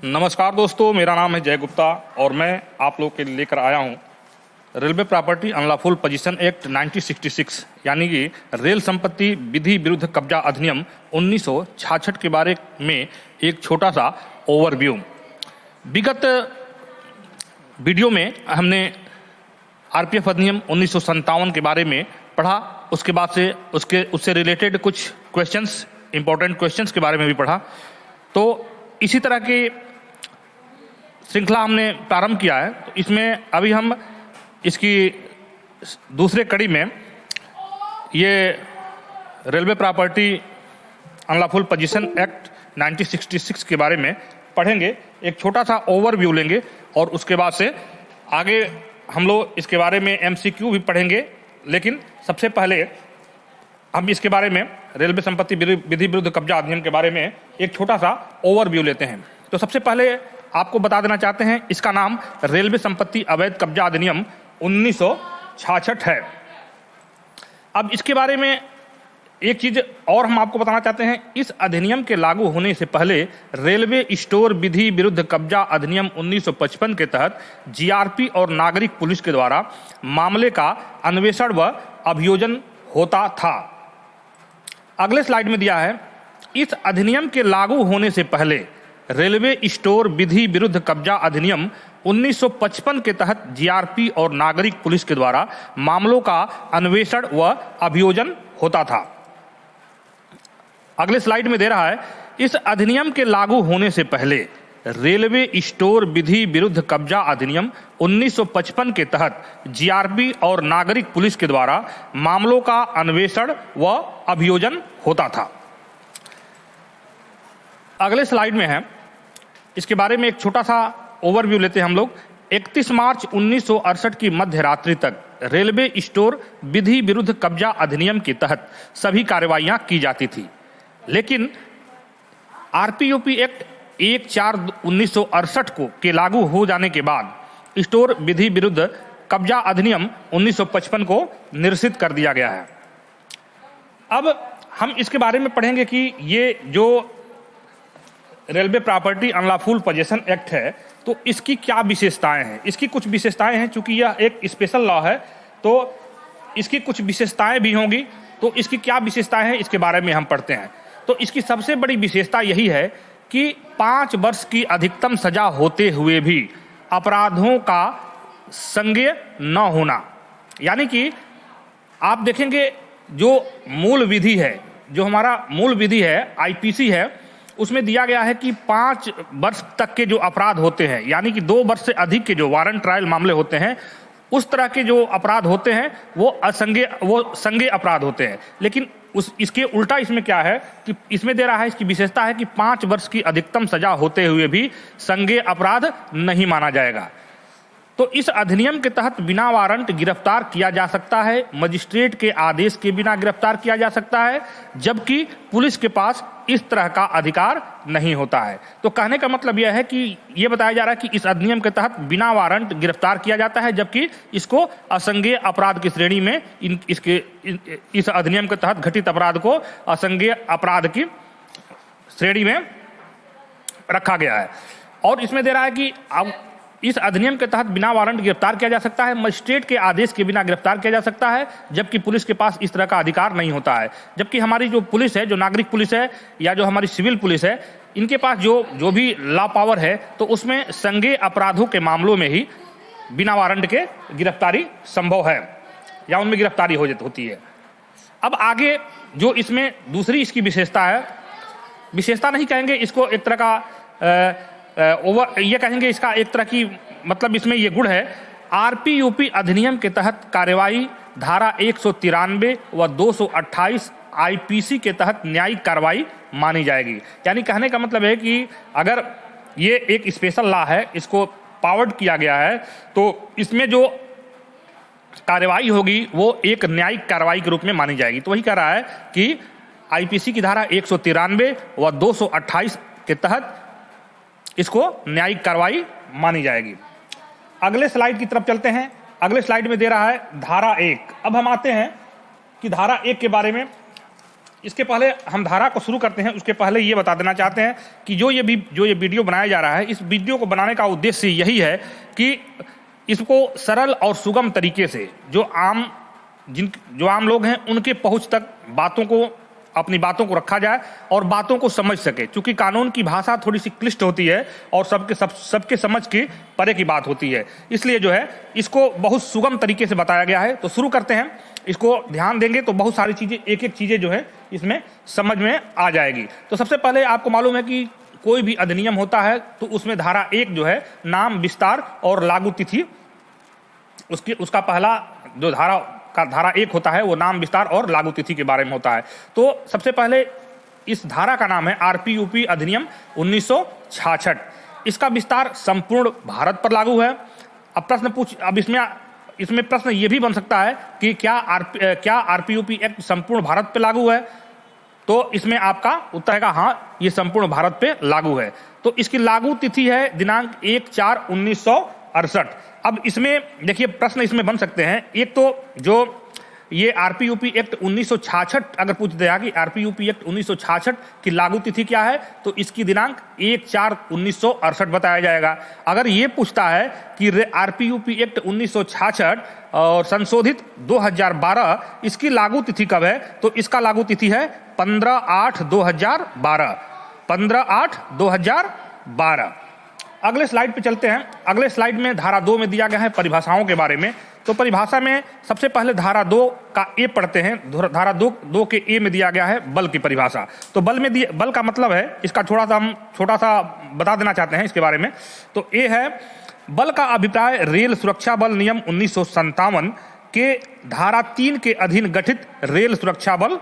नमस्कार दोस्तों, मेरा नाम है जय गुप्ता और मैं आप लोग के लिए लेकर आया हूं railway property unlawful position act 1966 यानी कि रेल संपत्ति विधि विरुद्ध कब्जा अधिनियम 1966 के बारे में एक छोटा सा ओवरव्यू। विगत वीडियो में हमने आरपीएफ अधिनियम 1957 के बारे में पढ़ा, उसके बाद से उससे रिलेटेड कुछ क्वेश्चंस, इंपॉर्टेंट क्वेश्चंस के बारे में भी पढ़ा। तो इसी तरह की श्रृंखला हमने प्रारंभ किया है। तो इसमें अभी हम इसकी दूसरे कड़ी में ये railway property unlawful position act 1966 के बारे में पढ़ेंगे, एक छोटा सा ओवरव्यू लेंगे और उसके बाद से आगे हम लोग इसके बारे में एमसीक्यू भी पढ़ेंगे। लेकिन सबसे पहले हम इसके बारे में रेलवे संपत्ति विधि विरुद्ध कब्जा अधिनियम के बारे में एक छोटा सा ओवरव्यू लेते हैं। तो सबसे पहले आपको बता देना चाहते हैं, इसका नाम रेलवे संपत्ति अवैध कब्जा अधिनियम 1966 है। अब इसके बारे में एक चीज और हम आपको बताना चाहते हैं, इस अधिनियम के लागू होने से पहले रेलवे स्टोर विधि विरुद्ध कब्जा अधिनियम 1955 के तहत जीआरपी और नागरिक पुलिस के द्वारा मामले का अन्वेषण व अभियोजन होता था। अगले स्लाइड में दिया है, इस अधिनियम के लागू होने से पहले रेलवे स्टोर विधि विरुद्ध कब्जा अधिनियम 1955 के तहत जीआरपी और नागरिक पुलिस के द्वारा मामलों का अन्वेषण व अभियोजन होता था। अगले स्लाइड में दे रहा है, इस अधिनियम के लागू होने से पहले रेलवे स्टोर विधि विरुद्ध कब्जा अधिनियम 1955 के तहत जीआरपी और नागरिक पुलिस के द्वारा मामलों का अन्वेषण व अभियोजन होता था। अगले स्लाइड में है, इसके बारे में एक छोटा सा ओवरव्यू लेते हैं हम लोग। 31 मार्च 1968 की मध्य रात्रि तक रेलवे स्टोर विधि विरुद्ध कब्जा अधिनियम के तहत सभी कार्रवाइयां की जाती थी, लेकिन आरपीयूपी एक्ट 1/4/1968 के लागू हो जाने के बाद स्टोर विधि विरुद्ध कब्जा अधिनियम 1955 को निरसित कर दिया गया है। अब हम इसके बारे में पढ़ेंगे कि ये जो railway property unlawful position act है, तो इसकी क्या विशेषताएं हैं। इसकी कुछ विशेषताएं हैं, चूंकि यह एक स्पेशल लॉ है तो इसकी कुछ विशेषताएं भी होंगी। तो इसकी क्या विशेषताएं हैं, इसके बारे में हम पढ़ते हैं। तो इसकी सबसे बड़ी विशेषता यही है कि 5 वर्ष की अधिकतम सजा होते हुए भी अपराधों का संज्ञेय न होना। यानी कि आप देखेंगे जो मूल विधि है, जो हमारा मूल विधि है आईपीसी है, उसमें दिया गया है कि 5 वर्ष तक के जो अपराध होते हैं, यानी कि 2 वर्ष से अधिक के जो वारंट ट्रायल मामले होते हैं, उस तरह के जो अपराध होते हैं वो संज्ञेय अपराध होते हैं। लेकिन इसके उल्टा इसमें क्या है कि इसमें दे रहा है, इसकी विशेषता है कि 5 वर्ष की अधिकतम सजा होते हुए भी संज्ञेय अपराध नहीं माना जाएगा। तो इस अधिनियम के तहत बिना वारंट गिरफ्तार किया जा सकता है, मजिस्ट्रेट के आदेश के बिना गिरफ्तार किया जा सकता है, जबकि पुलिस के पास इस तरह का अधिकार नहीं होता है। तो कहने का मतलब यह है कि यह बताया जा रहा है कि इस अधिनियम के तहत बिना वारंट गिरफ्तार किया जाता है, जबकि इसको असंज्ञेय अपराध की श्रेणी में इस अधिनियम के तहत घटित अपराध को असंज्ञेय अपराध की श्रेणी में रखा गया है। और इसमें दे रहा है कि अब इस अधिनियम के तहत बिना वारंट गिरफ्तार किया जा सकता है, मजिस्ट्रेट के आदेश के बिना गिरफ्तार किया जा सकता है, जबकि पुलिस के पास इस तरह का अधिकार नहीं होता है। जबकि हमारी जो पुलिस है, जो नागरिक पुलिस है या जो हमारी सिविल पुलिस है, इनके पास जो भी लॉ पावर है, तो उसमें संज्ञेय अपराधों के मामलों में ही बिना वारंट के गिरफ्तारी संभव है या उनमें गिरफ्तारी होती है। अब आगे जो इसमें दूसरी इसकी विशेषता है, विशेषता नहीं कहेंगे इसको, एक तरह का ये कहेंगे, इसका एक तरह की मतलब इसमें ये गुण है, आरपीयूपी अधिनियम के तहत कार्रवाई धारा 193 व 228 आईपीसी के तहत न्यायिक कार्रवाई मानी जाएगी। यानी कहने का मतलब है कि अगर ये एक स्पेशल लॉ है, इसको पावर्ड किया गया है, तो इसमें जो कार्रवाई होगी वो एक न्यायिक कार्रवाई के रूप में मानी जाएगी। तो वही कह रहा है कि आईपीसी की धारा 193 व 228 के तहत इसको न्यायिक कार्रवाई मानी जाएगी। अगले स्लाइड की तरफ चलते हैं। अगले स्लाइड में दे रहा है धारा 1। अब हम आते हैं कि धारा 1 के बारे में इसके पहले हम धारा को शुरू करते हैं, उसके पहले ये बता देना चाहते हैं कि जो ये वीडियो बनाया जा रहा है, इस वीडियो को बनाने का उद्देश्य यही है कि इसको सरल और सुगम तरीके से जो आम लोग हैं उनके पहुंच तक अपनी बातों को रखा जाए और बातों को समझ सके। क्योंकि कानून की भाषा थोड़ी सी क्लिष्ट होती है और सबके समझ के परे की बात होती है, इसलिए जो है इसको बहुत सुगम तरीके से बताया गया है। तो शुरू करते हैं। इसको ध्यान देंगे तो बहुत सारी चीजें, एक एक चीजें जो है इसमें समझ में आ जाएगी। तो सबसे पहले आपको मालूम है कि कोई भी अधिनियम होता है तो उसमें धारा 1 जो है नाम, विस्तार और लागू तिथि, उसका पहला जो धारा 1 होता है वो नाम, विस्तार और लागू तिथि के बारे में होता है। तो सबसे पहले इस धारा का नाम है आरपीयूपी अधिनियम 1966। इसका विस्तार संपूर्ण भारत पर लागू है। अब इसमें प्रश्न ये भी बन सकता है कि क्या आरपीयूपी एक्ट संपूर्ण भारत पे लागू है? तो इसमें आपका उत्तर है हाँ, ये संपूर्ण भारत पे लागू है। तो इसकी लागू तिथि है दिनांक 1/4/1968। अब इसमें देखिए प्रश्न इसमें बन सकते हैं। एक तो जो ये आरपीयूपी एक्ट 1966 अगर पूछ दिया कि आरपीयूपी एक्ट 1966 की लागू तिथि क्या है, तो इसकी दिनांक 1/4/1968 बताया जाएगा। अगर ये पूछता है कि आरपीयूपी एक्ट 1966 और संशोधित 2012 इसकी लागू तिथि कब है, तो इसका लागू तिथि है 15/8/2012। 15/8/2012। अगले स्लाइड पे चलते हैं। अगले स्लाइड में धारा 2 में दिया गया है परिभाषाओं के बारे में। तो परिभाषा में सबसे पहले धारा 2 का ए पढ़ते हैं। धारा 2 के ए में दिया गया है बल की परिभाषा। तो बल का मतलब है, इसका छोटा सा बता देना चाहते हैं इसके बारे में। तो ए है बल का अभिप्राय रेल सुरक्षा बल नियम 1957 के धारा 3 के अधीन गठित रेल सुरक्षा बल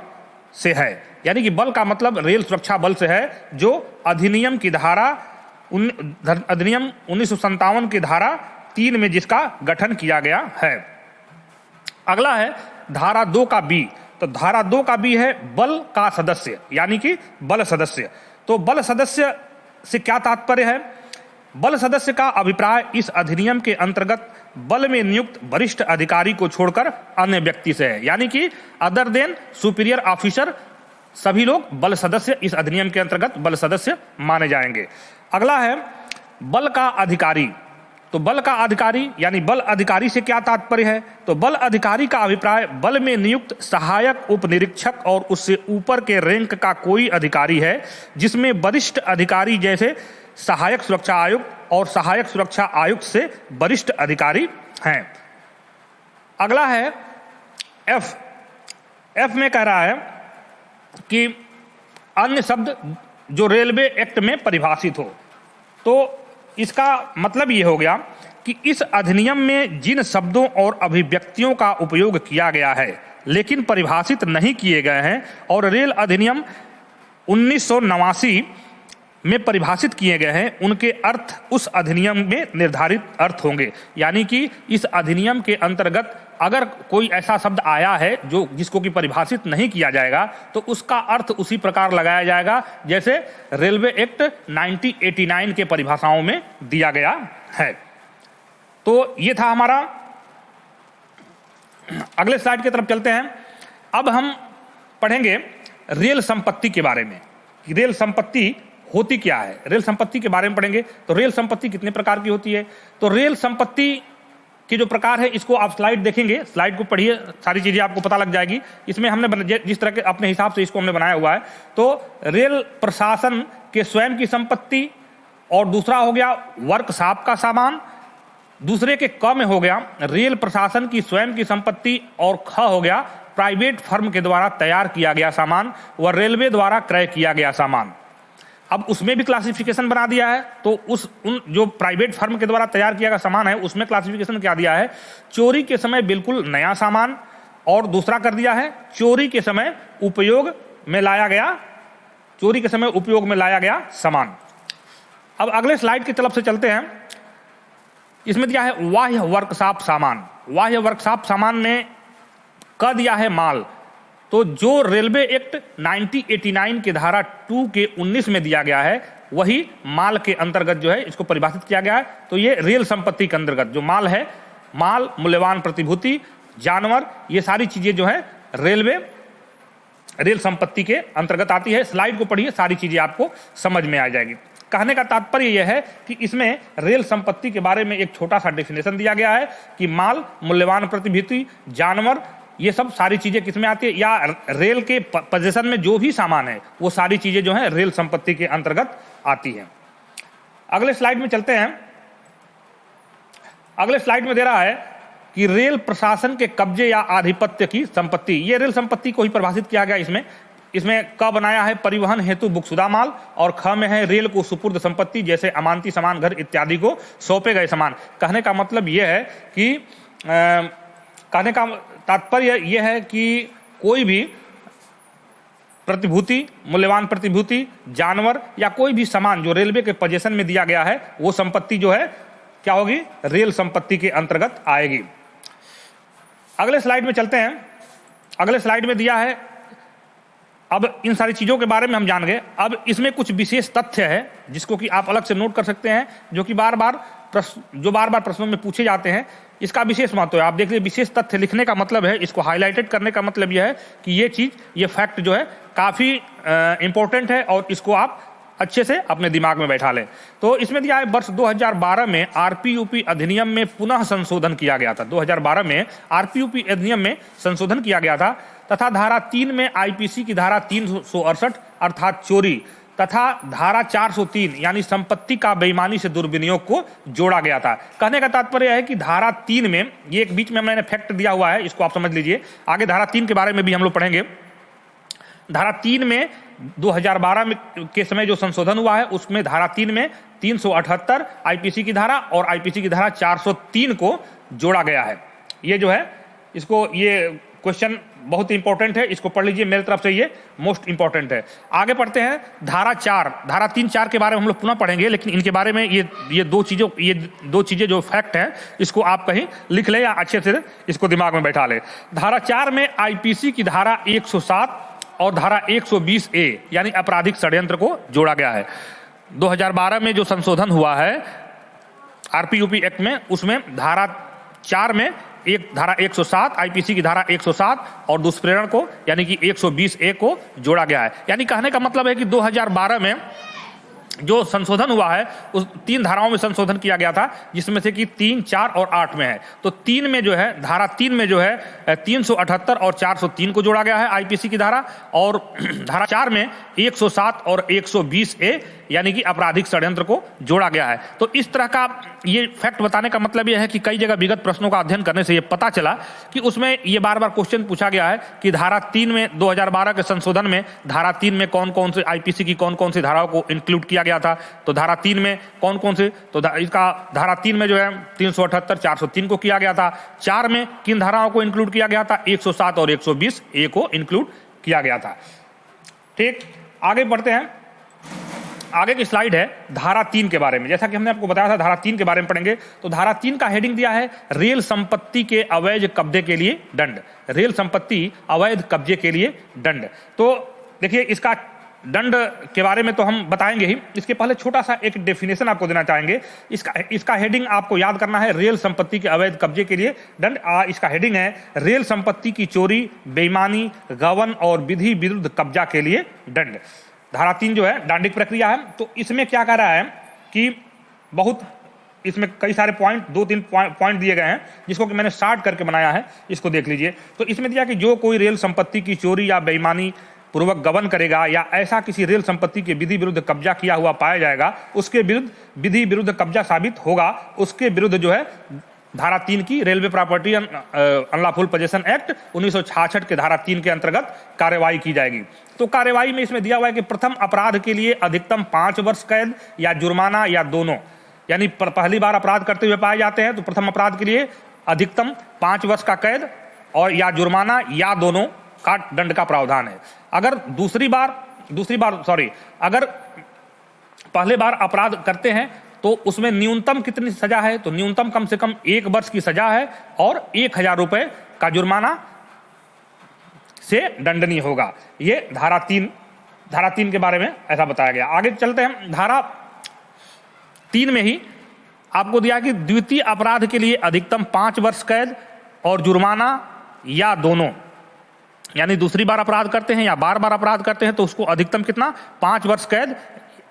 से है। यानी कि बल का मतलब रेल सुरक्षा बल से है जो अधिनियम 1957 की धारा 3 में जिसका गठन किया गया है। अगला है धारा 2 का बी। तो धारा 2 का बी है बल का सदस्य, यानी कि बल सदस्य। तो बल सदस्य से क्या तात्पर्य है? बल सदस्य का अभिप्राय इस अधिनियम के अंतर्गत बल में नियुक्त वरिष्ठ अधिकारी को छोड़कर अन्य व्यक्ति से है। यानी कि अदर देन सुपीरियर ऑफिसर सभी लोग बल सदस्य इस अधिनियम के अंतर्गत बल सदस्य माने जाएंगे। अगला है बल का अधिकारी। तो बल का अधिकारी यानी बल अधिकारी से क्या तात्पर्य है? तो बल अधिकारी का अभिप्राय बल में नियुक्त सहायक उप निरीक्षक और उससे ऊपर के रैंक का कोई अधिकारी है जिसमें वरिष्ठ अधिकारी जैसे सहायक सुरक्षा आयुक्त और सहायक सुरक्षा आयुक्त से वरिष्ठ अधिकारी हैं। अगला है एफ में कह रहा है कि अन्य शब्द जो रेलवे एक्ट में परिभाषित हो। तो इसका मतलब ये हो गया कि इस अधिनियम में जिन शब्दों और अभिव्यक्तियों का उपयोग किया गया है लेकिन परिभाषित नहीं किए गए हैं और रेल अधिनियम 1989 में परिभाषित किए गए हैं, उनके अर्थ उस अधिनियम में निर्धारित अर्थ होंगे। यानी कि इस अधिनियम के अंतर्गत अगर कोई ऐसा शब्द आया है जिसको कि परिभाषित नहीं किया जाएगा तो उसका अर्थ उसी प्रकार लगाया जाएगा जैसे रेलवे एक्ट 1989 के परिभाषाओं में दिया गया है। तो ये था हमारा। अगले स्लाइड की तरफ चलते हैं। अब हम पढ़ेंगे रेल संपत्ति के बारे में कि रेल संपत्ति होती क्या है। रेल संपत्ति के बारे में पढ़ेंगे। तो रेल संपत्ति कितने प्रकार की होती है? तो रेल संपत्ति के जो प्रकार है इसको आप स्लाइड देखेंगे, स्लाइड को पढ़िए, सारी चीजें आपको पता लग जाएगी। इसमें हमने जिस तरह के अपने हिसाब से इसको हमने बनाया हुआ है। तो रेल प्रशासन के स्वयं की संपत्ति, और दूसरा हो गया वर्कशॉप का सामान, दूसरे के क में हो गया रेल प्रशासन की स्वयं की संपत्ति, और ख हो गया प्राइवेट फर्म के द्वारा तैयार किया गया सामान व रेलवे द्वारा क्रय किया गया सामान। अब उसमें भी क्लासिफिकेशन बना दिया है। तो उन जो प्राइवेट फर्म के द्वारा तैयार किया गया सामान है उसमें क्लासिफिकेशन क्या दिया है? चोरी के समय बिल्कुल नया सामान, और दूसरा कर दिया है चोरी के समय उपयोग में लाया गया सामान। अब अगले स्लाइड की तरफ से चलते हैं। इसमें दिया है बाह्य वर्कशॉप सामान। बाह्य वर्कशॉप सामान में क दिया है माल। तो जो रेलवे एक्ट 1989 के धारा 2 के 19 में दिया गया है वही माल के अंतर्गत जो है इसको परिभाषित किया गया है। तो ये रेल संपत्ति के अंतर्गत जो माल है, माल, मूल्यवान प्रतिभूति, जानवर, ये सारी चीजें जो है रेल संपत्ति के अंतर्गत आती है। स्लाइड को पढ़िए, सारी चीजें आपको समझ में आ जाएगी। कहने का तात्पर्य यह है कि इसमें रेल संपत्ति के बारे में एक छोटा सा डेफिनेशन दिया गया है कि माल, मूल्यवान प्रतिभूति, जानवर, ये सब सारी चीजें किसमें आती है, या रेल के पोजीशन में जो भी सामान है वो सारी चीजें जो है रेल संपत्ति के अंतर्गत आती है। अगले स्लाइड में चलते हैं। अगले स्लाइड में दे रहा है कि रेल प्रशासन के कब्जे या आधिपत्य की संपत्ति, ये रेल संपत्ति को ही परिभाषित किया गया। इसमें क बनाया है परिवहन हेतु बुकशुदा माल, और ख में है रेल को सुपुर्द संपत्ति जैसे अमानती सामान, घर इत्यादि को सौंपे गए सामान। कहने का मतलब यह है कि कहने का तात्पर्य यह है कि कोई भी प्रतिभूति, मूल्यवान प्रतिभूति, जानवर या कोई भी सामान जो रेलवे के पोजीशन में दिया गया है वो संपत्ति जो है क्या होगी, रेल संपत्ति के अंतर्गत आएगी। अगले स्लाइड में चलते हैं। अगले स्लाइड में दिया है, अब इन सारी चीजों के बारे में हम जान गए। अब इसमें कुछ विशेष तथ्य है जिसको कि आप अलग से नोट कर सकते हैं, जो कि बार बार प्रश्नों में पूछे जाते हैं। इसका विशेष महत्व है। आप देख लीजिए, विशेष तथ्य लिखने का मतलब है, इसको हाईलाइटेड करने का मतलब यह है कि ये चीज, ये फैक्ट जो है काफी इंपॉर्टेंट है और इसको आप अच्छे से अपने दिमाग में बैठा लें। तो इसमें दिया है वर्ष 2012 में आरपीयूपी अधिनियम में पुनः संशोधन किया गया था। 2012 में आरपीयूपी अधिनियम में संशोधन किया गया था तथा धारा 3 में आईपीसी की धारा 368 अर्थात चोरी तथा धारा 403 यानी संपत्ति का बेईमानी से दुर्विनियोग को जोड़ा गया था। कहने का तात्पर्य है कि धारा 3 में, ये एक बीच में मैंने फैक्ट दिया हुआ है, इसको आप समझ लीजिए। आगे धारा 3 के बारे में भी हम लोग पढ़ेंगे। धारा 3 में 2012 में के समय जो संशोधन हुआ है उसमें धारा 3 में 378 आईपीसी की धारा और आईपीसी की धारा 403 को जोड़ा गया है। ये जो है, इसको, ये क्वेश्चन बहुत इंपॉर्टेंट है, इसको पढ़ लीजिए, मेरी तरफ से ये मोस्ट इंपॉर्टेंट है। आगे पढ़ते हैं। धारा 4, धारा 3, 4 के बारे में हम लोग पुनः पढ़ेंगे, लेकिन इनके बारे में ये दो चीजें जो फैक्ट हैं इसको आप कहीं लिख ले या अच्छे से इसको दिमाग में बैठा ले। धारा 4 में आईपीसी की धारा 107 और धारा 120A यानी आपराधिक षड्यंत्र को जोड़ा गया है। 2012 में जो संशोधन हुआ है आरपीयूपी एक्ट में, उसमें धारा 4 में धारा 107 आईपीसी की धारा 107 और दुष्प्रेरण को यानी कि 120A को जोड़ा गया है। यानी कहने का मतलब है कि 2012 में जो संशोधन हुआ है उस 3 धाराओं में संशोधन किया गया था, जिसमें से कि 3, 4 और 8 में है। तो 3 में जो है, धारा 3 में जो है 378 और 403 को जोड़ा गया है आईपीसी की धारा, और धारा 4 में 107 और 120A यानी कि आपराधिक षड्यंत्र को जोड़ा गया है। तो इस तरह का ये फैक्ट बताने का मतलब यह है कि कई जगह विगत प्रश्नों का अध्ययन करने से ये पता चला कि उसमें ये बार बार क्वेश्चन पूछा गया है कि धारा 3 में 2012 के संशोधन में धारा 3 में कौन कौन से आईपीसी की कौन कौन सी धाराओं को इंक्लूड किया गया था। तो धारा 3 में कौन कौन से, तो इसका धारा 3 में जो है 378 403 को किया गया था। 4 में किन धाराओं को इंक्लूड किया गया था, 107 और 120A को इंक्लूड किया गया था। ठीक, आगे बढ़ते हैं। आगे की स्लाइड है धारा 3 के बारे में। जैसा कि हमने आपको बताया था धारा 3 के बारे में पढ़ेंगे। तो धारा 3 का हेडिंग दिया है रेल संपत्ति के अवैध कब्जे के लिए दंड। रेल संपत्ति अवैध कब्जे के लिए दंड। तो देखिए, इसका दंड के बारे में तो हम बताएंगे ही, इसके पहले छोटा सा एक डेफिनेशन आपको देना चाहेंगे। इसका हेडिंग आपको याद करना है, रेल संपत्ति के अवैध कब्जे के लिए दंड। इसका हेडिंग है रेल संपत्ति की चोरी, बेईमानी, गबन और विधि विरुद्ध कब्जा के लिए दंड। धारा 3 जो है दंडिक प्रक्रिया है। तो इसमें क्या कह रहा है कि बहुत, इसमें कई सारे पॉइंट, 2-3 पॉइंट दिए गए हैं जिसको कि मैंने शार्ट करके बनाया है, इसको देख लीजिए। तो इसमें दिया कि जो कोई रेल संपत्ति की चोरी या बेईमानी पूर्वक गबन करेगा या ऐसा किसी रेल संपत्ति के विधि विरुद्ध कब्जा किया हुआ पाया जाएगा, उसके विरुद्ध विधि विरुद्ध कब्जा साबित होगा, उसके विरुद्ध जो है धारा 3 की railway property unlawful possession act 1966 के धारा 3 के अंतर्गत कार्यवाही की जाएगी। तो कार्यवाही में इसमें दिया हुआ है कि प्रथम अपराध के लिए अधिकतम 5 वर्ष कैद या जुर्माना या दोनों, यानी पहली बार अपराध करते हुए पाए जाते हैं तो प्रथम अपराध के लिए अधिकतम 5 वर्ष का कैद और या जुर्माना या दोनों का दंड का प्रावधान है। अगर अगर पहले बार अपराध करते हैं तो उसमें न्यूनतम कितनी सजा है, तो न्यूनतम कम से कम 1 वर्ष की सजा है और 1000 रुपए का जुर्माना से दंडनीय होगा। ये धारा 3 के बारे में ऐसा बताया गया। आगे चलते हैं। धारा 3 में ही आपको दिया कि द्वितीय अपराध के लिए अधिकतम 5 वर्ष कैद और जुर्माना या दोनों, यानी दूसरी बार अपराध करते हैं या बार बार अपराध करते हैं तो उसको अधिकतम कितना 5 वर्ष कैद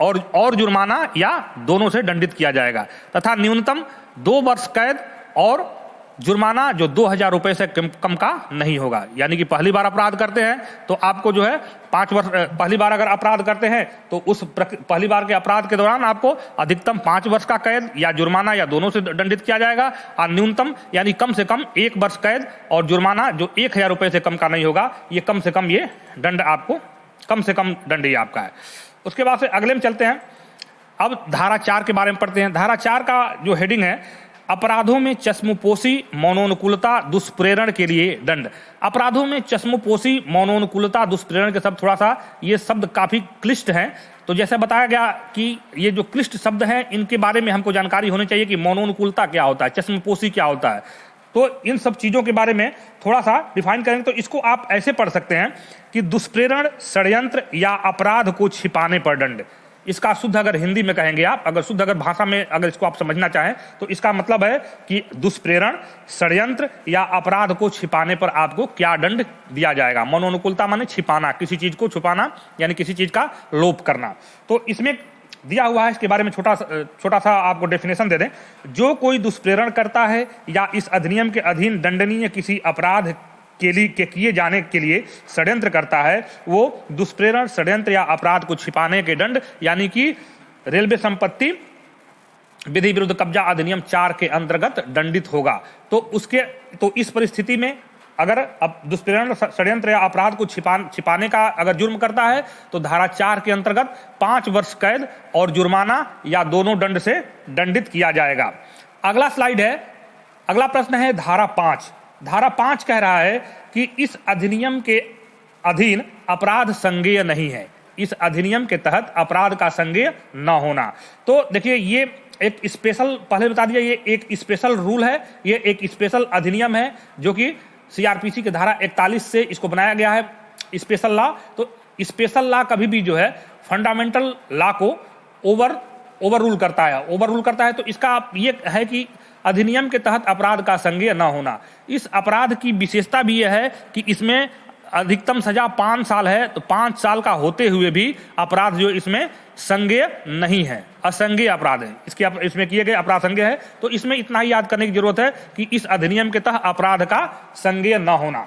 और जुर्माना या दोनों से दंडित किया जाएगा, तथा न्यूनतम 2 वर्ष कैद और जुर्माना जो 2,000 रुपये से कम का नहीं होगा। यानी कि पहली बार अपराध करते हैं तो आपको जो है 5 वर्ष, पहली बार अगर अपराध करते हैं तो उस पहली बार के अपराध के दौरान आपको अधिकतम 5 वर्ष का कैद या जुर्माना या दोनों से दंडित किया जाएगा, और न्यूनतम यानी कम से कम 1 वर्ष कैद और जुर्माना जो 1,000 रुपये से कम का नहीं होगा, ये कम से कम ये दंड आपको, कम से कम दंड ये आपका है। उसके बाद से अगले में चलते हैं। अब धारा 4 के बारे में पढ़ते हैं। धारा 4 का जो हेडिंग है, अपराधों में चश्मपोशी, मौनोनुकूलता, दुष्प्रेरण के लिए दंड। अपराधों में चश्मपोशी, मौनोनुकूलता, दुष्प्रेरण के शब्द, थोड़ा सा ये शब्द काफी क्लिष्ट हैं, तो जैसे बताया गया कि ये जो क्लिष्ट शब्द हैं इनके बारे में हमको जानकारी होनी चाहिए कि मौनोनुकूलता क्या होता है, चश्मपोशी क्या होता है। तो इन सब चीजों के बारे में थोड़ा सा डिफाइन करेंगे तो इसको आप ऐसे पढ़ सकते हैं कि दुष्प्रेरण, षड्यंत्र या अपराध को छिपाने पर दंड। इसका शुद्ध अगर हिंदी में कहेंगे आप, अगर शुद्ध अगर भाषा में अगर इसको आप समझना चाहें तो इसका मतलब है कि दुष्प्रेरण, षड्यंत्र या अपराध को छिपाने पर आपको क्या दंड दिया जाएगा। मनोनुकूलता माने छिपाना, किसी चीज को छुपाना यानी किसी चीज का लोप करना। तो इसमें दिया हुआ है, इसके बारे में छोटा सा आपको डेफिनेशन दे दें। जो कोई दुष्प्रेरण करता है या इस अधिनियम के अधीन दंडनीय किसी अपराध के किए जाने के लिए षड्यंत्र करता है, वो दुष्प्रेरण, षड्यंत्र या अपराध को छिपाने के दंड यानी कि रेलवे संपत्ति विधि विरुद्ध कब्जा अधिनियम 4 के अंतर्गत दंडित होगा। तो इस परिस्थिति में अगर अब दुष्प्रेरण, षड्यंत्र या अपराध को छिपाने का अगर जुर्म करता है तो धारा 4 के अंतर्गत 5 वर्ष कैद और जुर्माना या दोनों दंड से दंडित किया जाएगा। अगला स्लाइड है, अगला प्रश्न है धारा 5। धारा 5 कह रहा है कि इस अधिनियम के अधीन अपराध संज्ञेय नहीं है। इस अधिनियम के तहत अपराध का संज्ञेय न होना। तो देखिए ये एक स्पेशल, पहले बता दिया, ये एक स्पेशल रूल है, ये एक स्पेशल अधिनियम है जो कि सीआरपीसी के धारा 41 से इसको बनाया गया है, स्पेशल लॉ। तो स्पेशल लॉ कभी भी जो है फंडामेंटल लॉ को ओवर रूल करता है। तो इसका ये है कि अधिनियम के तहत अपराध का संज्ञेय न होना। इस अपराध की विशेषता भी यह है कि इसमें अधिकतम सजा 5 साल है, तो 5 साल का होते हुए भी अपराध जो इसमें संज्ञेय नहीं है, असंज्ञेय अपराध है। इसमें किए गए अपराध संज्ञेय है। तो इसमें इतना ही याद करने की जरूरत है कि इस अधिनियम के तहत अपराध का संज्ञेय न होना।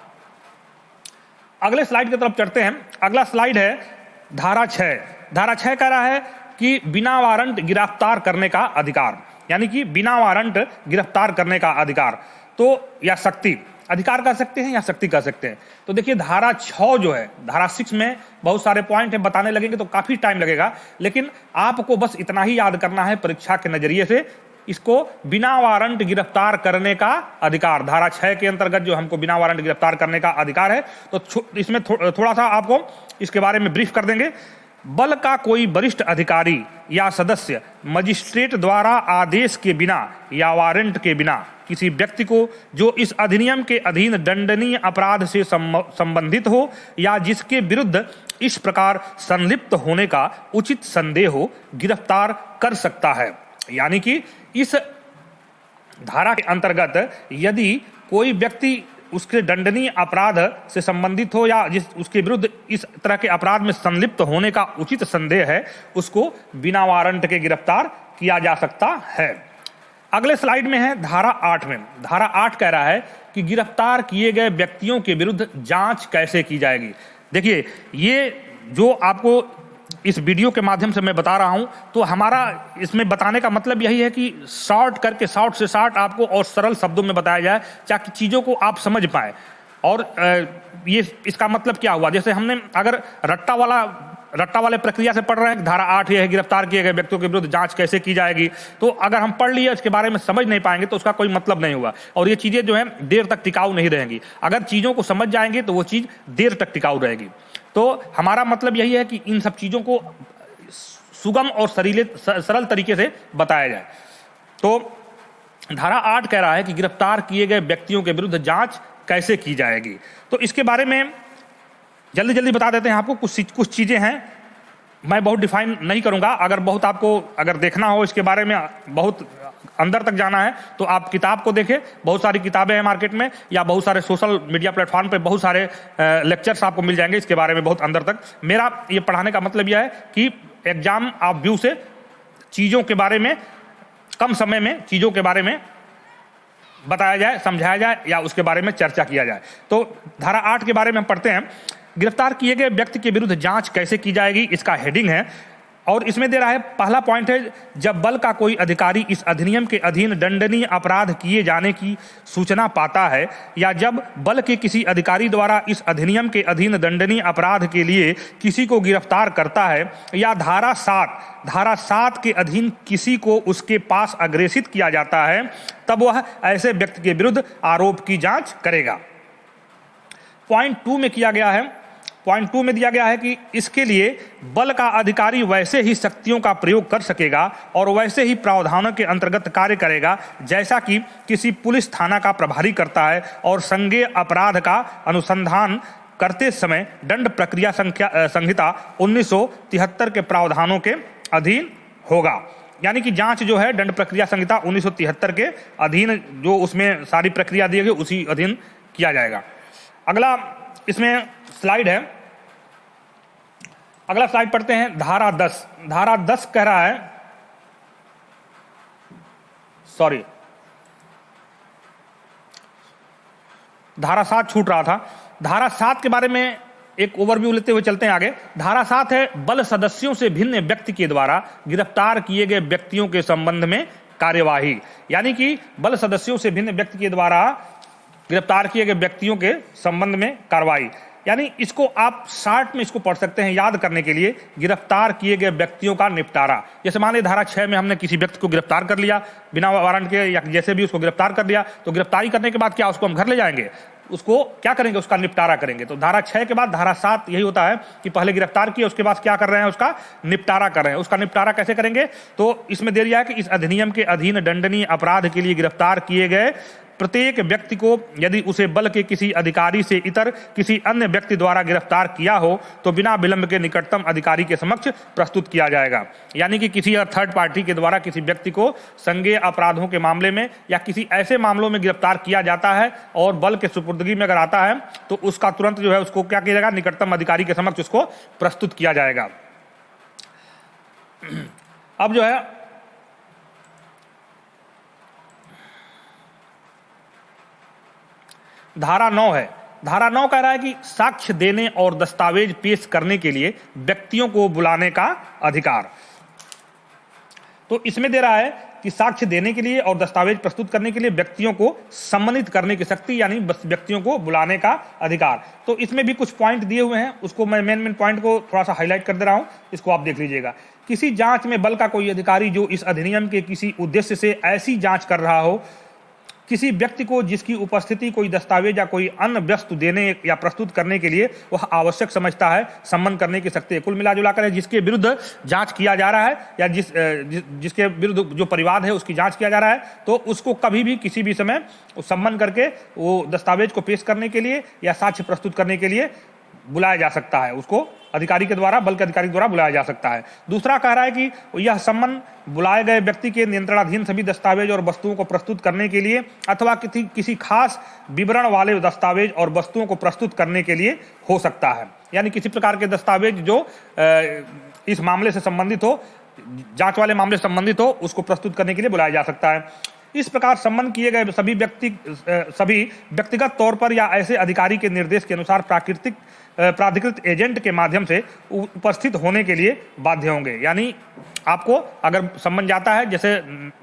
अगले स्लाइड की तरफ चढ़ते हैं। अगला स्लाइड है धारा 6। धारा 6 कह रहा है कि बिना वारंट गिरफ्तार करने का अधिकार, यानी कि बिना वारंट गिरफ्तार करने का अधिकार, तो या शक्ति, अधिकार कर सकते हैं या शक्ति कर सकते हैं। तो देखिए धारा 6 जो है, धारा 6 में बहुत सारे पॉइंट है, बताने लगेंगे तो काफी टाइम लगेगा, लेकिन आपको बस इतना ही याद करना है परीक्षा के नजरिए से, इसको बिना वारंट गिरफ्तार करने का अधिकार, धारा 6 के अंतर्गत जो हमको बिना वारंट गिरफ्तार करने का अधिकार है। तो इसमें थोड़ा सा आपको इसके बारे में ब्रीफ कर देंगे। बल का कोई वरिष्ठ अधिकारी या सदस्य मजिस्ट्रेट द्वारा आदेश के बिना या वारंट के बिना किसी व्यक्ति को जो इस अधिनियम के अधीन दंडनीय अपराध से संबंधित हो या जिसके विरुद्ध इस प्रकार संलिप्त होने का उचित संदेह हो, गिरफ्तार कर सकता है। यानी कि इस धारा के अंतर्गत यदि कोई व्यक्ति उसके दंडनीय अपराध से संबंधित हो या उसके विरुद्ध इस तरह के अपराध में संलिप्त होने का उचित संदेह है, उसको बिना वारंट के गिरफ्तार किया जा सकता है। अगले स्लाइड में है धारा 8 में। धारा 8 कह रहा है कि गिरफ्तार किए गए व्यक्तियों के विरुद्ध जांच कैसे की जाएगी। देखिए ये जो आपको इस वीडियो के माध्यम से मैं बता रहा हूं, तो हमारा इसमें बताने का मतलब यही है कि शॉर्ट से शॉर्ट आपको और सरल शब्दों में बताया जाए ताकि चीजों को आप समझ पाए। और ये इसका मतलब क्या हुआ, जैसे हमने अगर रट्टा वाले प्रक्रिया से पढ़ रहे हैं, धारा 8 ये है गिरफ्तार किए गए व्यक्तियों के विरुद्ध जांच कैसे की जाएगी, तो अगर हम पढ़ लिए इसके बारे में समझ नहीं पाएंगे तो उसका कोई मतलब नहीं हुआ और ये चीजें जो है देर तक टिकाऊ नहीं रहेंगी। अगर चीजों को समझ जाएंगे तो वो चीज देर तक टिकाऊ रहेगी। तो हमारा मतलब यही है कि इन सब चीजों को सुगम और सरल तरीके से बताया जाए। तो धारा 8 कह रहा है कि गिरफ्तार किए गए व्यक्तियों के विरुद्ध जांच कैसे की जाएगी। तो इसके बारे में जल्दी बता देते हैं आपको। कुछ चीजें हैं, मैं बहुत डिफाइन नहीं करूंगा। अगर बहुत आपको अगर देखना हो इसके बारे में बहुत अंदर तक जाना है तो आप किताब को देखें, बहुत सारी किताबें हैं मार्केट में, या बहुत सारे सोशल मीडिया प्लेटफॉर्म पे बहुत सारे लेक्चर्स आपको मिल जाएंगे इसके बारे में बहुत अंदर तक। मेरा ये पढ़ाने का मतलब यह है कि एग्जाम आप व्यू से चीज़ों के बारे में कम समय में चीज़ों के बारे में बताया जाए, समझाया जाए, या उसके बारे में चर्चा किया जाए। तो धारा 8 के बारे में हम पढ़ते हैं। गिरफ्तार किए गए व्यक्ति के विरुद्ध जांच कैसे की जाएगी, इसका हेडिंग है, और इसमें दे रहा है पहला पॉइंट है, जब बल का कोई अधिकारी इस अधिनियम के अधीन दंडनीय अपराध किए जाने की सूचना पाता है, या जब बल के किसी अधिकारी द्वारा इस अधिनियम के अधीन दंडनीय अपराध के लिए किसी को गिरफ्तार करता है, या धारा 7 के अधीन किसी को उसके पास अग्रेसित किया जाता है, तब वह ऐसे व्यक्ति के विरुद्ध आरोप की जांच करेगा। पॉइंट 2 में किया गया है, पॉइंट 2 में दिया गया है कि इसके लिए बल का अधिकारी वैसे ही शक्तियों का प्रयोग कर सकेगा और वैसे ही प्रावधानों के अंतर्गत कार्य करेगा जैसा कि किसी पुलिस थाना का प्रभारी करता है, और संज्ञेय अपराध का अनुसंधान करते समय दंड प्रक्रिया संहिता 1973 के प्रावधानों के अधीन होगा। यानी कि जांच जो है दंड प्रक्रिया संहिता 1973 के अधीन, जो उसमें सारी प्रक्रिया दी गई उसी अधीन किया जाएगा। अगला इसमें स्लाइड है, अगला स्लाइड पढ़ते हैं। धारा 10, धारा 10 कह रहा है, सॉरी धारा 7 छूट रहा था। धारा 7 के बारे में एक ओवरव्यू लेते हुए चलते हैं आगे। धारा 7 है, बल सदस्यों से भिन्न व्यक्ति के द्वारा गिरफ्तार किए गए व्यक्तियों के संबंध में कार्यवाही। यानी कि बल सदस्यों से भिन्न व्यक्ति के द्वारा गिरफ्तार किए गए व्यक्तियों के संबंध में कार्रवाई। यानी इसको आप शार्ट में इसको पढ़ सकते हैं याद करने के लिए, गिरफ्तार किए गए व्यक्तियों का निपटारा। जैसे मान लीजिए धारा 6 में हमने किसी व्यक्ति को गिरफ्तार कर लिया बिना वारंट के, या जैसे भी उसको गिरफ्तार कर लिया, तो गिरफ्तारी करने के बाद क्या उसको हम घर ले जाएंगे, उसको क्या करेंगे, उसका निपटारा करेंगे। तो धारा 6 के बाद धारा 7 यही होता है कि पहले गिरफ्तार किया, उसके बाद क्या कर रहे हैं, उसका निपटारा कर रहे हैं। उसका निपटारा कैसे करेंगे, तो इसमें दे दिया है कि इस अधिनियम के अधीन दंडनीय अपराध के लिए गिरफ्तार किए गए प्रत्येक व्यक्ति को यदि उसे बल के किसी अधिकारी से इतर किसी अन्य व्यक्ति द्वारा गिरफ्तार किया हो तो बिना विलंब के निकटतम अधिकारी के समक्ष प्रस्तुत किया जाएगा। यानी कि किसी थर्ड पार्टी के द्वारा किसी व्यक्ति को संज्ञेय अपराधों के मामले में या किसी ऐसे मामलों में गिरफ्तार किया जाता है और बल के सुपुर्दगी में अगर आता है तो उसका तुरंत जो है उसको क्या किया जाएगा, निकटतम अधिकारी के समक्ष उसको प्रस्तुत किया जाएगा। अब जो है धारा 9 है। धारा 9 कह रहा है कि साक्ष्य देने और दस्तावेज पेश करने के लिए व्यक्तियों को बुलाने का अधिकार। तो इसमें दे रहा है कि साक्ष्य देने के लिए और दस्तावेज प्रस्तुत करने के लिए व्यक्तियों को सम्मानित करने की शक्ति, यानी व्यक्तियों को बुलाने का अधिकार। तो इसमें भी कुछ पॉइंट दिए हुए हैं, उसको मैं मेन पॉइंट को थोड़ा सा हाईलाइट कर दे रहा हूं, इसको आप देख लीजिएगा। किसी जांच में बल का कोई अधिकारी जो इस अधिनियम के किसी उद्देश्य से ऐसी जांच कर रहा हो, किसी व्यक्ति को जिसकी उपस्थिति कोई दस्तावेज या कोई अन्य वस्तु देने या प्रस्तुत करने के लिए वह आवश्यक समझता है, सम्मन करने की शक्ति है। कुल मिला जुलाकर जिसके विरुद्ध जांच किया जा रहा है या जिसके विरुद्ध जो परिवाद है उसकी जांच किया जा रहा है, तो उसको कभी भी किसी भी समय सम्मन करके वो दस्तावेज को पेश करने के लिए या साक्ष्य प्रस्तुत करने के लिए बुलाया जा सकता है। उसको अधिकारी के द्वारा, बल के अधिकारी द्वारा बुलाया जा सकता है। दूसरा कह रहा है कि यह सम्मन बुलाए गए व्यक्ति के नियंत्रणाधीन सभी दस्तावेज और वस्तुओं को प्रस्तुत करने के लिए अथवा किसी खास विवरण वाले दस्तावेज और वस्तुओं को प्रस्तुत करने के लिए हो सकता है। यानी किसी प्रकार के दस्तावेज जो इस मामले से संबंधित हो, जांच वाले मामले से संबंधित हो, उसको प्रस्तुत करने के लिए बुलाया जा सकता है। इस प्रकार सम्मन किए गए सभी व्यक्तिगत तौर पर या ऐसे अधिकारी के निर्देश के अनुसार प्राधिकृत एजेंट के माध्यम से उपस्थित होने के लिए बाध्य होंगे। यानी आपको अगर सम्मन जाता है, जैसे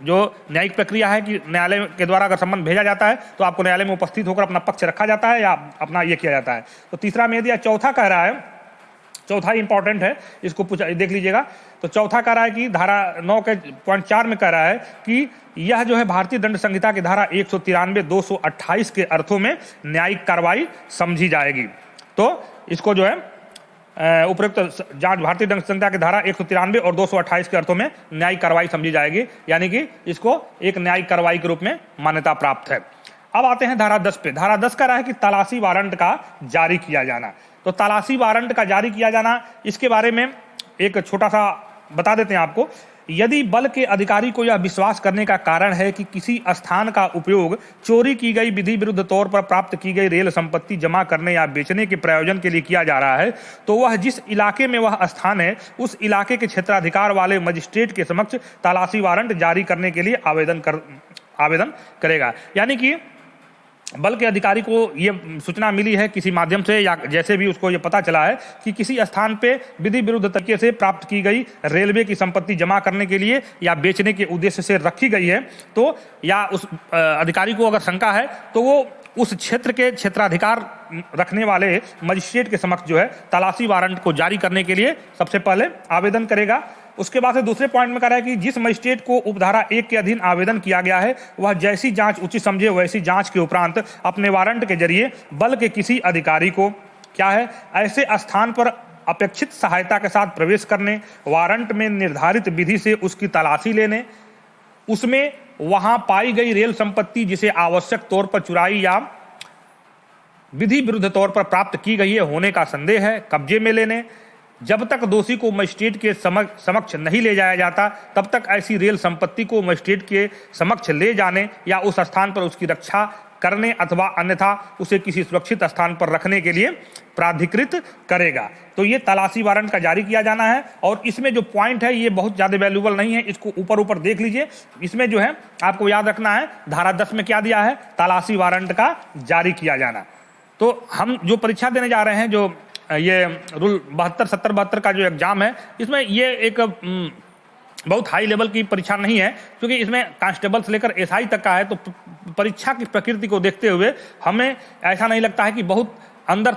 जो न्यायिक प्रक्रिया है कि न्यायालय के द्वारा अगर सम्मन भेजा जाता है तो आपको न्यायालय में उपस्थित होकर अपना पक्ष रखा जाता है या अपना ये किया जाता है। तो तीसरा में दिया। चौथा कह रहा है, चौथा इंपॉर्टेंट है, इसको देख लीजिएगा। तो चौथा कह रहा है कि धारा 9 के पॉइंट 4 में कह रहा है कि यह जो है भारतीय दंड संहिता की धारा 193, 228 के अर्थों में न्यायिक कार्रवाई समझी जाएगी। तो इसको जो है उपयुक्त जांच भारतीय दंड संहिता की धारा 193 और 228 के अर्थों में न्यायिक कार्रवाई समझी जाएगी, यानी कि इसको एक न्यायिक कार्रवाई के रूप में मान्यता प्राप्त है। अब आते हैं धारा 10 पे। धारा 10 कह रहा है कि तलाशी वारंट का जारी किया जाना। तो तलाशी वारंट का जारी किया जाना, इसके बारे में एक छोटा सा बता देते हैं आपको। यदि बल के अधिकारी को यह विश्वास करने का कारण है कि किसी स्थान का उपयोग चोरी की गई विधि विरुद्ध तौर पर प्राप्त की गई रेल संपत्ति जमा करने या बेचने के प्रयोजन के लिए किया जा रहा है, तो वह जिस इलाके में वह स्थान है उस इलाके के क्षेत्राधिकार वाले मजिस्ट्रेट के समक्ष तलाशी वारंट जारी करने के लिए आवेदन करेगा। यानी कि बल के अधिकारी को ये सूचना मिली है किसी माध्यम से या जैसे भी उसको ये पता चला है कि किसी स्थान पे विधि विरुद्ध तरीके से प्राप्त की गई रेलवे की संपत्ति जमा करने के लिए या बेचने के उद्देश्य से रखी गई है, तो या उस अधिकारी को अगर शंका है तो वो उस क्षेत्र के क्षेत्राधिकार रखने वाले मजिस्ट्रेट के समक्ष जो है तलाशी वारंट को जारी करने के लिए सबसे पहले आवेदन करेगा। उसके बाद से दूसरे पॉइंट में कह रहा है कि जिस मजिस्ट्रेट को उपधारा 1 के अधीन आवेदन किया गया है वह जैसी जांच उचित समझे वैसी जांच के उपरांत अपने वारंट के जरिए बल के किसी अधिकारी को क्या है ऐसे स्थान पर अपेक्षित सहायता के साथ प्रवेश करने, वारंट में निर्धारित विधि से उसकी तलाशी लेने, उसमें वहां पाई गई रेल संपत्ति जिसे आवश्यक तौर पर चुराई या विधि विरुद्ध तौर पर प्राप्त की गई है होने का संदेह है, कब्जे में लेने। जब तक दोषी को मजिस्ट्रेट के समक्ष नहीं ले जाया जाता तब तक ऐसी रेल संपत्ति को मजिस्ट्रेट के समक्ष ले जाने या उस स्थान पर उसकी रक्षा करने अथवा अन्यथा उसे किसी सुरक्षित स्थान पर रखने के लिए प्राधिकृत करेगा। तो ये तलाशी वारंट का जारी किया जाना है। और इसमें जो पॉइंट है ये बहुत ज़्यादा वैल्यूबल नहीं है, इसको ऊपर देख लीजिए। इसमें जो है आपको याद रखना है धारा 10 में क्या दिया है, तलाशी वारंट का जारी किया जाना। तो हम जो परीक्षा देने जा रहे हैं, जो ये रूल 72, 70, 72 का जो एग्जाम है, इसमें ये एक बहुत हाई लेवल की परीक्षा नहीं है क्योंकि इसमें कांस्टेबल से लेकर एसआई तक का है। तो परीक्षा की प्रकृति को देखते हुए हमें ऐसा नहीं लगता है कि बहुत अंदर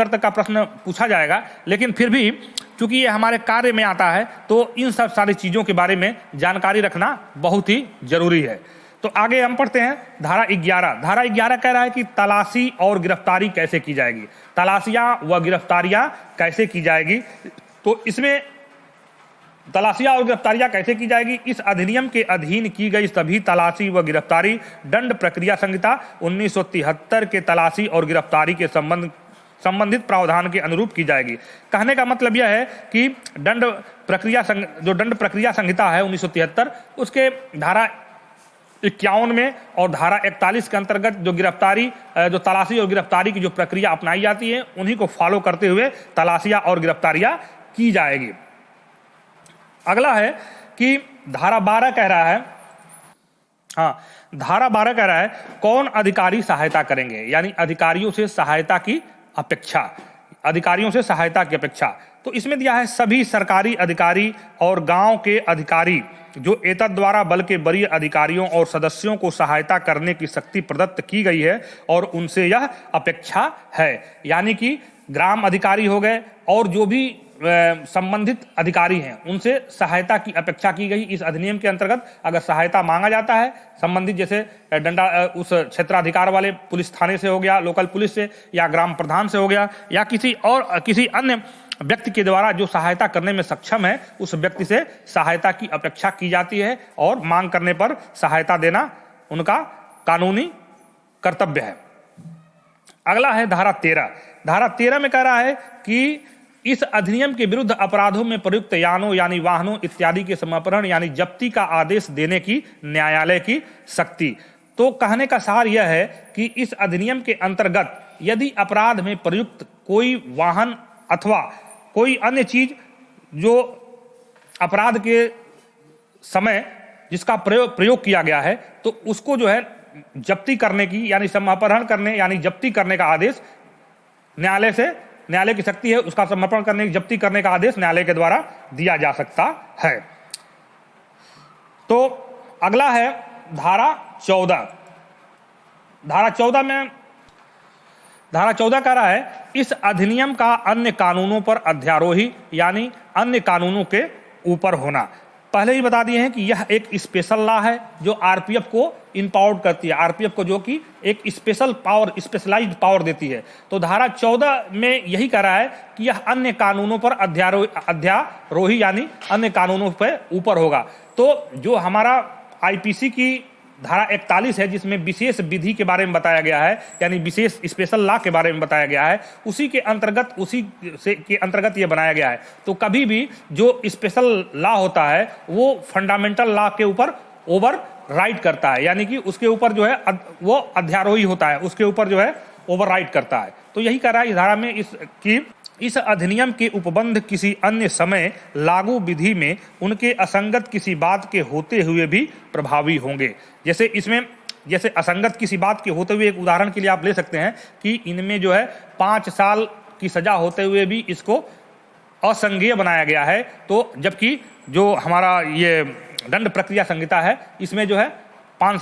तक का प्रश्न पूछा जाएगा, लेकिन फिर भी चूंकि ये हमारे कार्य में आता है तो इन सब सारी चीज़ों के बारे में जानकारी रखना बहुत ही जरूरी है। तो आगे हम पढ़ते हैं धारा 11। धारा 11 कह रहा है कि तलाशी और गिरफ्तारी कैसे की जाएगी, तलाशियां व गिरफ्तारियां कैसे की जाएगी। तो इसमें तलाशियां और गिरफ्तारियां कैसे की जाएगी, इस अधिनियम के अधीन की गई सभी तलाशी व गिरफ्तारी दंड प्रक्रिया संहिता 1973 के तलाशी और गिरफ्तारी के संबंधित प्रावधान के अनुरूप की जाएगी। कहने का मतलब यह है कि दंड प्रक्रिया संहिता है 1973, उसके धारा 51 में और धारा 41 के अंतर्गत जो तलाशी और गिरफ्तारी की जो प्रक्रिया अपनाई जाती है उन्हीं को फॉलो करते हुए तलाशियां और गिरफ्तारियां की जाएगी। अगला है कि धारा 12 कह रहा है, धारा 12 कह रहा है कौन अधिकारी सहायता करेंगे, यानी अधिकारियों से सहायता की अपेक्षा। तो इसमें दिया है सभी सरकारी अधिकारी और गांव के अधिकारी जो एतद द्वारा बल के वरीय अधिकारियों और सदस्यों को सहायता करने की शक्ति प्रदत्त की गई है और उनसे यह अपेक्षा है। यानी कि ग्राम अधिकारी हो गए और जो भी संबंधित अधिकारी हैं उनसे सहायता की अपेक्षा की गई। इस अधिनियम के अंतर्गत अगर सहायता मांगा जाता है संबंधित जैसे उस क्षेत्राधिकार वाले पुलिस थाने से हो गया, लोकल पुलिस से, या ग्राम प्रधान से हो गया, या किसी अन्य व्यक्ति के द्वारा जो सहायता करने में सक्षम है उस व्यक्ति से सहायता की अपेक्षा की जाती है और मांग करने पर सहायता देना उनका कानूनी कर्तव्य है। अगला है धारा 13। धारा 13 में कह रहा है कि इस अधिनियम के विरुद्ध अपराधों में प्रयुक्त यानों यानी वाहनों इत्यादि के समापहरण यानी जब्ती का आदेश देने की न्यायालय की शक्ति। तो कहने का सार यह है कि इस अधिनियम के अंतर्गत यदि अपराध में प्रयुक्त कोई वाहन अथवा कोई अन्य चीज जो अपराध के समय जिसका प्रयोग किया गया है तो उसको जो है जब्ती करने की यानी समापहरण करने यानी जब्ती करने का आदेश न्यायालय की शक्ति है, उसका समर्पण करने की जब्ती करने का आदेश न्यायालय के द्वारा दिया जा सकता है। तो अगला है धारा 14। धारा 14 कह रहा है इस अधिनियम का अन्य कानूनों पर अध्यारोही यानी अन्य कानूनों के ऊपर होना। पहले ही बता दिए हैं कि यह एक स्पेशल लॉ है जो आरपीएफ को इंपावर्ड करती है, आरपीएफ को जो कि एक स्पेशलाइज्ड पावर देती है। तो धारा 14 में यही कह रहा है कि यह अन्य कानूनों पर अध्यारोही यानी अन्य कानूनों पर ऊपर होगा। तो जो हमारा आईपीसी की धारा 41 है जिसमें विशेष विधि के बारे में बताया गया है, यानी विशेष स्पेशल लॉ के बारे में बताया गया है, उसी के अंतर्गत ये बनाया गया है। तो कभी भी जो स्पेशल लॉ होता है वो फंडामेंटल लॉ के ऊपर ओवर राइट करता है, यानी कि उसके ऊपर जो है वो अध्यारोही होता है, उसके ऊपर जो है ओवर राइट करता है। तो यही कह रहा है इस धारा में इस अधिनियम के उपबंध किसी अन्य समय लागू विधि में उनके असंगत किसी बात के होते हुए भी प्रभावी होंगे। जैसे असंगत किसी बात के होते हुए एक उदाहरण के लिए आप ले सकते हैं कि इनमें जो है 5 साल की सजा होते हुए भी इसको असंज्ञेय बनाया गया है, तो जबकि जो हमारा ये दंड प्रक्रिया संहिता है इसमें जो है 5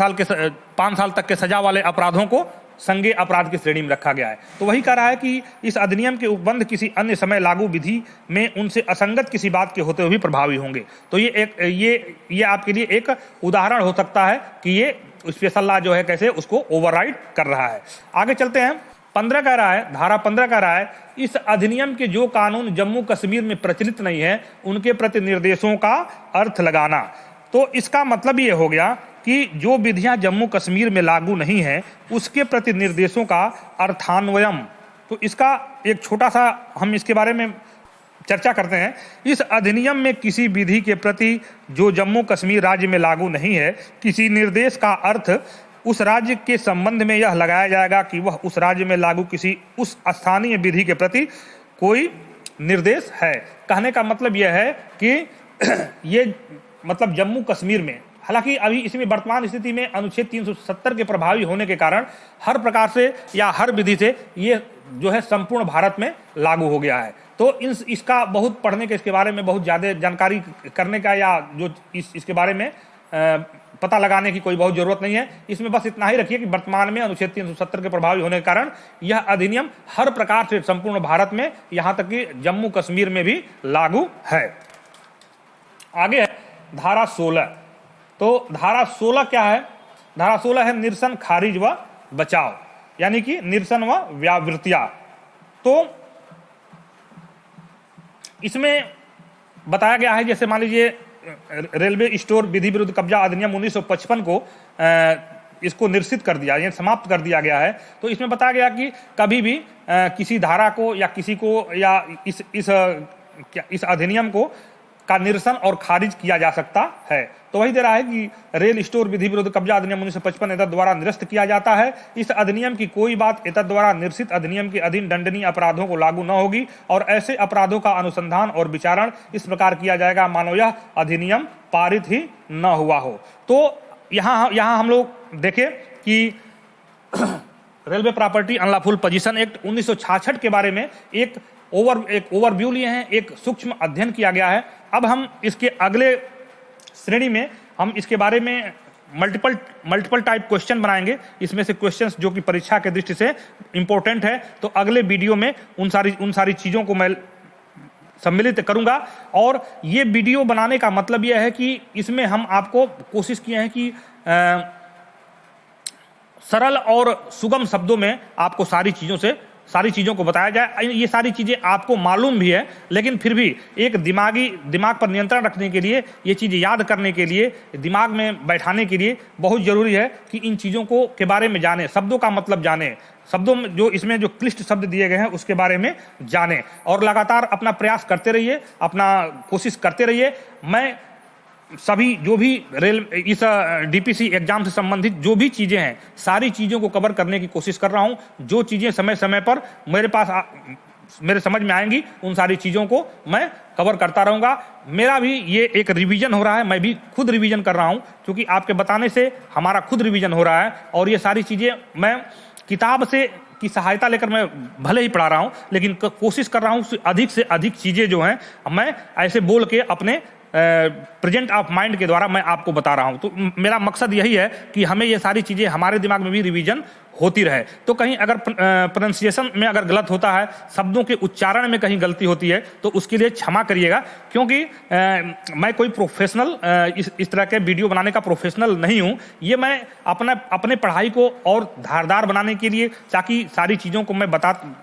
साल तक के सजा वाले अपराधों को संज्ञेय अपराध की श्रेणी में रखा गया है। तो वही कह रहा है कि इस अधिनियम के उपबंध किसी अन्य समय लागू विधि में उनसे असंगत किसी बात के होते हुए भी प्रभावी होंगे। तो ये आपके लिए एक उदाहरण हो सकता है कि ये स्पेशल लॉ जो है कैसे उसको ओवरराइड कर रहा है। आगे चलते हैं। 15 कह रहा है, धारा 15 कह रहा है, इस अधिनियम के जो कानून जम्मू कश्मीर में प्रचलित नहीं है उनके प्रति निर्देशों का अर्थ लगाना। तो इसका मतलब ये हो गया कि जो विधियां जम्मू कश्मीर में लागू नहीं है उसके प्रति निर्देशों का अर्थान्वयन। तो इसका एक छोटा सा हम इसके बारे में चर्चा करते हैं। इस अधिनियम में किसी विधि के प्रति जो जम्मू कश्मीर राज्य में लागू नहीं है किसी निर्देश का अर्थ उस राज्य के संबंध में यह लगाया जाएगा कि वह उस राज्य में लागू किसी उस स्थानीय विधि के प्रति कोई निर्देश है। कहने का मतलब यह है कि ये मतलब जम्मू कश्मीर में, हालांकि अभी इसमें वर्तमान स्थिति में अनुच्छेद 370 के प्रभावी होने के कारण हर प्रकार से या हर विधि से ये जो है संपूर्ण भारत में लागू हो गया है। तो इसका बहुत पढ़ने के, इसके बारे में बहुत ज़्यादा जानकारी करने का या जो इसके बारे में पता लगाने की कोई बहुत ज़रूरत नहीं है। इसमें बस इतना ही रखिए कि वर्तमान में अनुच्छेद 370 के प्रभावी होने के कारण यह अधिनियम हर प्रकार से संपूर्ण भारत में, यहाँ तक कि जम्मू कश्मीर में भी लागू है। आगे है धारा 16। तो धारा 16 क्या है? धारा 16 है निरसन, खारिज व बचाव, यानी कि निरसन व व्यावृत्तियां। तो इसमें बताया गया है, जैसे मान लीजिए रेलवे स्टोर विधि विरुद्ध कब्जा अधिनियम 1955 को इसको निरसित कर दिया, यानी समाप्त कर दिया गया है। तो इसमें बताया गया कि कभी भी किसी धारा को या किसी को या इस अधिनियम को का निरसन और खारिज किया जा सकता है। तो वही दे रहा है कि रेल स्टोर विधि विरुद्ध कब्जा अधिनियम 1955 एतद द्वारा निरस्त किया जाता है। इस अधिनियम की कोई बात एतद द्वारा निरसित अधिनियम के अधीन दंडनीय अपराधों को लागू न होगी और ऐसे अपराधों का अनुसंधान और विचारण इस प्रकार किया जाएगा मानो यह अधिनियम पारित ही न हुआ हो। तो यहाँ हम लोग देखें कि railway property unlawful position act 1966 के बारे में एक ओवरव्यू लिए हैं, एक सूक्ष्म अध्ययन किया गया है। अब हम इसके अगले श्रेणी में हम इसके बारे में मल्टीपल टाइप क्वेश्चन बनाएंगे। इसमें से क्वेश्चंस जो कि परीक्षा के दृष्टि से इंपॉर्टेंट है, तो अगले वीडियो में उन सारी चीज़ों को मैं सम्मिलित करूंगा। और ये वीडियो बनाने का मतलब यह है कि इसमें हम आपको कोशिश किए हैं कि सरल और सुगम शब्दों में आपको सारी चीज़ों को बताया जाए। ये सारी चीज़ें आपको मालूम भी है, लेकिन फिर भी एक दिमाग पर नियंत्रण रखने के लिए, ये चीज़ें याद करने के लिए, दिमाग में बैठाने के लिए बहुत ज़रूरी है कि इन चीज़ों को के बारे में जाने, शब्दों का मतलब जाने, शब्दों में जो इसमें जो क्लिष्ट शब्द दिए गए हैं उसके बारे में जाने और लगातार अपना प्रयास करते रहिए, अपना कोशिश करते रहिए। मैं सभी जो भी इस डीपीसी एग्जाम से संबंधित जो भी चीज़ें हैं सारी चीज़ों को कवर करने की कोशिश कर रहा हूं। जो चीज़ें समय समय पर मेरे समझ में आएंगी उन सारी चीज़ों को मैं कवर करता रहूंगा। मेरा भी ये एक रिवीजन हो रहा है, मैं भी खुद रिवीजन कर रहा हूं, क्योंकि आपके बताने से हमारा खुद रिवीजन हो रहा है। और ये सारी चीज़ें मैं किताब की सहायता लेकर मैं भले ही पढ़ा रहा हूं, लेकिन कोशिश कर रहा हूं अधिक से अधिक चीज़ें जो हैं मैं ऐसे बोल के अपने प्रेजेंट ऑफ माइंड के द्वारा मैं आपको बता रहा हूं। तो मेरा मकसद यही है कि हमें ये सारी चीज़ें हमारे दिमाग में भी रिवीजन होती रहे। तो कहीं अगर प्रोनाउंसिएशन में अगर गलत होता है, शब्दों के उच्चारण में कहीं गलती होती है, तो उसके लिए क्षमा करिएगा, क्योंकि मैं कोई प्रोफेशनल इस तरह के वीडियो बनाने का प्रोफेशनल नहीं हूं। ये मैं अपने पढ़ाई को और धारदार बनाने के लिए, ताकि सारी चीज़ों को मैं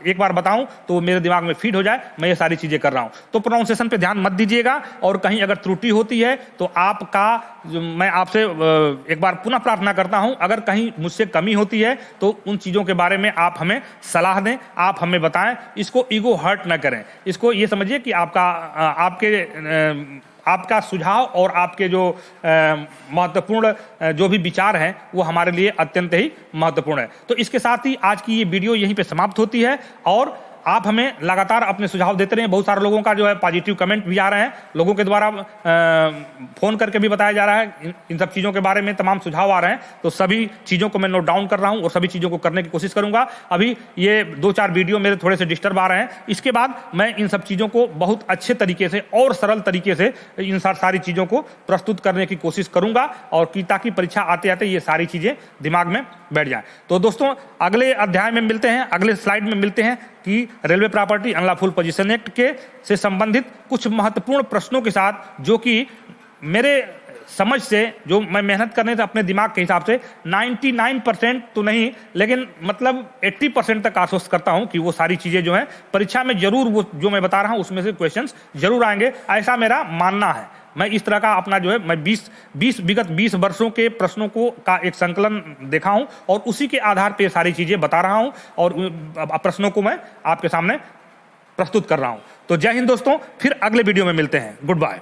एक बार बताऊं तो मेरे दिमाग में फीड हो जाए, मैं ये सारी चीज़ें कर रहा हूं। तो प्रोनाउंसिएशन पे ध्यान मत दीजिएगा, और कहीं अगर त्रुटि होती है तो आपका मैं आपसे एक बार पुनः प्रार्थना करता हूं, अगर कहीं मुझसे कमी होती है तो उन चीज़ों के बारे में आप हमें सलाह दें, आप हमें बताएं। इसको ईगो हर्ट ना करें, इसको ये समझिए कि आपका सुझाव और आपके जो महत्वपूर्ण जो भी विचार हैं वो हमारे लिए अत्यंत ही महत्वपूर्ण है। तो इसके साथ ही आज की ये वीडियो यहीं पे समाप्त होती है और आप हमें लगातार अपने सुझाव देते रहें। बहुत सारे लोगों का जो है पॉजिटिव कमेंट भी आ रहे हैं, लोगों के द्वारा फ़ोन करके भी बताया जा रहा है, इन सब चीज़ों के बारे में तमाम सुझाव आ रहे हैं। तो सभी चीज़ों को मैं नोट डाउन कर रहा हूं और सभी चीज़ों को करने की कोशिश करूंगा। अभी ये 2-4 वीडियो मेरे थोड़े से डिस्टर्ब आ रहे हैं, इसके बाद मैं इन सब चीज़ों को बहुत अच्छे तरीके से और सरल तरीके से इन सारी चीज़ों को प्रस्तुत करने की कोशिश करूंगा और ताकि परीक्षा आते आते ये सारी चीज़ें दिमाग में बैठ जाएं। तो दोस्तों अगले अध्याय में मिलते हैं, अगले स्लाइड में मिलते हैं कि railway property unlawful position act के से संबंधित कुछ महत्वपूर्ण प्रश्नों के साथ, जो कि मेरे समझ से, जो मैं मेहनत करने से अपने दिमाग के हिसाब से 99% तो नहीं लेकिन मतलब 80% तक आश्वस्त करता हूं कि वो सारी चीजें जो हैं परीक्षा में जरूर, वो जो मैं बता रहा हूं उसमें से क्वेश्चंस जरूर आएंगे, ऐसा मेरा मानना है। मैं इस तरह का अपना जो है मैं विगत 20 वर्षों के प्रश्नों का एक संकलन देखा हूं और उसी के आधार पर सारी चीजें बता रहा हूं और प्रश्नों को मैं आपके सामने प्रस्तुत कर रहा हूं। तो जय हिंद दोस्तों, फिर अगले वीडियो में मिलते हैं। Good bye.